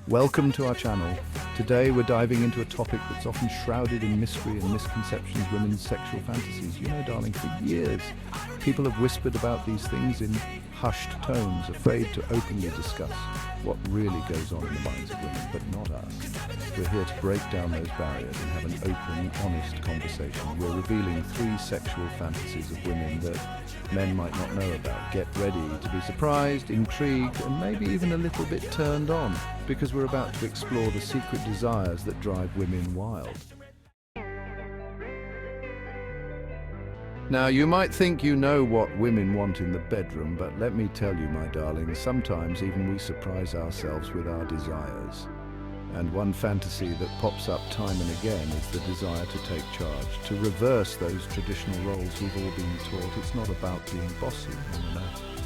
Welcome to our channel. Today we're diving into a topic that's often shrouded in mystery and misconceptions, women's sexual fantasies. You know, darling, for years, people have whispered about these things in hushed tones, afraid to openly discuss what really goes on in the minds of women, but not us. We're here to break down those barriers and have an open, honest conversation. We're revealing 3 sexual fantasies of women that men might not know about. Get ready to be surprised, intrigued, and maybe even a little bit turned on, because we're about to explore the secret desires that drive women wild. Now, you might think you know what women want in the bedroom, but let me tell you, my darling, sometimes even we surprise ourselves with our desires. And one fantasy that pops up time and again is the desire to take charge, to reverse those traditional roles we've all been taught. It's not about being bossy, no.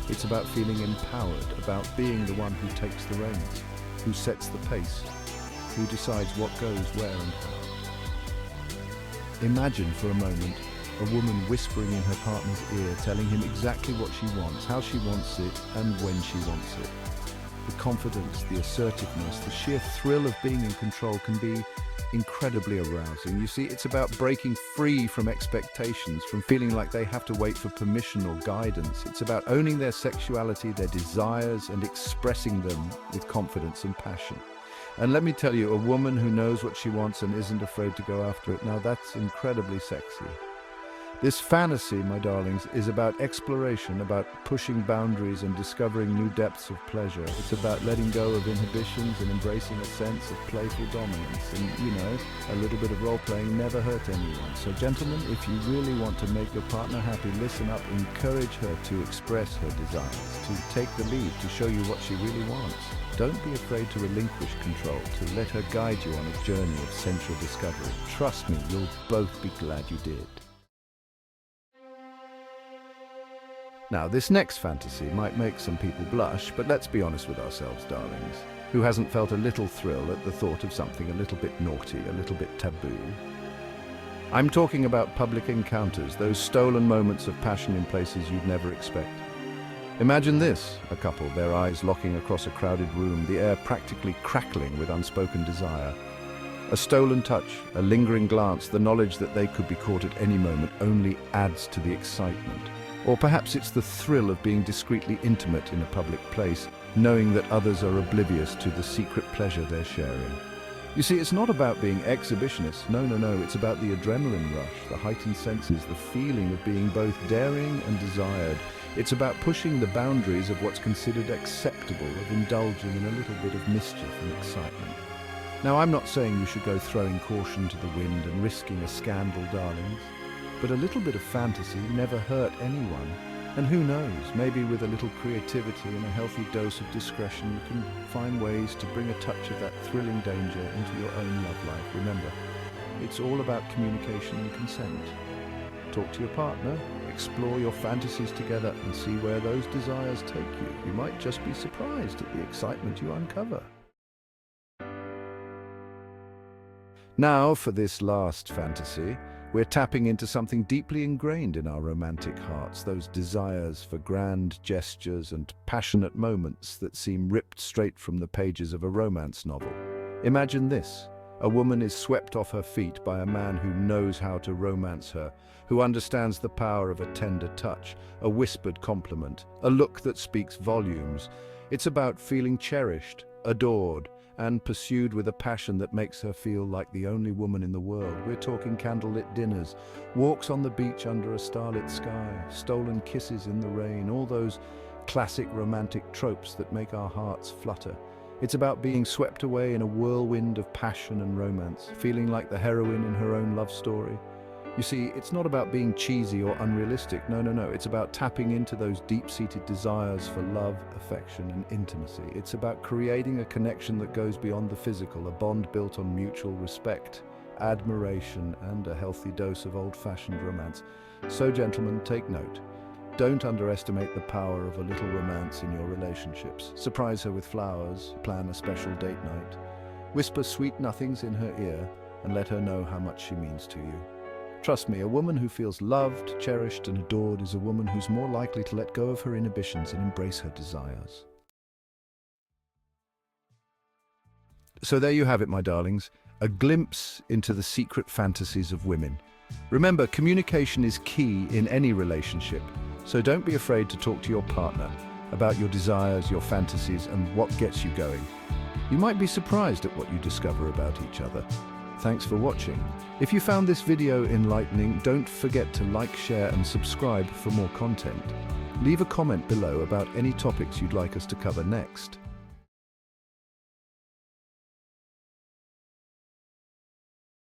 It's about feeling empowered, about being the one who takes the reins, who sets the pace, who decides what goes where and how. Imagine for a moment a woman whispering in her partner's ear, telling him exactly what she wants, how she wants it, and when she wants it. The confidence, the assertiveness, the sheer thrill of being in control can be incredibly arousing. You see, it's about breaking free from expectations, from feeling like they have to wait for permission or guidance. It's about owning their sexuality, their desires, and expressing them with confidence and passion. And let me tell you, a woman who knows what she wants and isn't afraid to go after it, now that's incredibly sexy. This fantasy, my darlings, is about exploration, about pushing boundaries and discovering new depths of pleasure. It's about letting go of inhibitions and embracing a sense of playful dominance. And, you know, a little bit of role-playing never hurt anyone. So, gentlemen, if you really want to make your partner happy, listen up, encourage her to express her desires, to take the lead, to show you what she really wants. Don't be afraid to relinquish control, to let her guide you on a journey of sensual discovery. Trust me, you'll both be glad you did. Now, this next fantasy might make some people blush, but let's be honest with ourselves, darlings. Who hasn't felt a little thrill at the thought of something a little bit naughty, a little bit taboo? I'm talking about public encounters, those stolen moments of passion in places you'd never expect. Imagine this, a couple, their eyes locking across a crowded room, the air practically crackling with unspoken desire. A stolen touch, a lingering glance, the knowledge that they could be caught at any moment only adds to the excitement. Or perhaps it's the thrill of being discreetly intimate in a public place, knowing that others are oblivious to the secret pleasure they're sharing. You see, it's not about being exhibitionists, no, it's about the adrenaline rush, the heightened senses, the feeling of being both daring and desired. It's about pushing the boundaries of what's considered acceptable, of indulging in a little bit of mischief and excitement. Now, I'm not saying you should go throwing caution to the wind and risking a scandal, darlings. But a little bit of fantasy never hurt anyone. And who knows, maybe with a little creativity and a healthy dose of discretion, you can find ways to bring a touch of that thrilling danger into your own love life. Remember, it's all about communication and consent. Talk to your partner, explore your fantasies together, and see where those desires take you. You might just be surprised at the excitement you uncover. Now, for this last fantasy, we're tapping into something deeply ingrained in our romantic hearts, those desires for grand gestures and passionate moments that seem ripped straight from the pages of a romance novel. Imagine this. A woman is swept off her feet by a man who knows how to romance her, who understands the power of a tender touch, a whispered compliment, a look that speaks volumes. It's about feeling cherished, adored, and pursued with a passion that makes her feel like the only woman in the world. We're talking candlelit dinners, walks on the beach under a starlit sky, stolen kisses in the rain, all those classic romantic tropes that make our hearts flutter. It's about being swept away in a whirlwind of passion and romance, feeling like the heroine in her own love story. You see, it's not about being cheesy or unrealistic, no, it's about tapping into those deep-seated desires for love, affection, and intimacy. It's about creating a connection that goes beyond the physical, a bond built on mutual respect, admiration, and a healthy dose of old-fashioned romance. So, gentlemen, take note. Don't underestimate the power of a little romance in your relationships. Surprise her with flowers, plan a special date night. Whisper sweet nothings in her ear, and let her know how much she means to you. Trust me, a woman who feels loved, cherished, and adored is a woman who's more likely to let go of her inhibitions and embrace her desires. So there you have it, my darlings, a glimpse into the secret fantasies of women. Remember, communication is key in any relationship, so don't be afraid to talk to your partner about your desires, your fantasies, and what gets you going. You might be surprised at what you discover about each other. Thanks for watching. If you found this video enlightening, don't forget to like, share, and subscribe for more content. Leave a comment below about any topics you'd like us to cover next.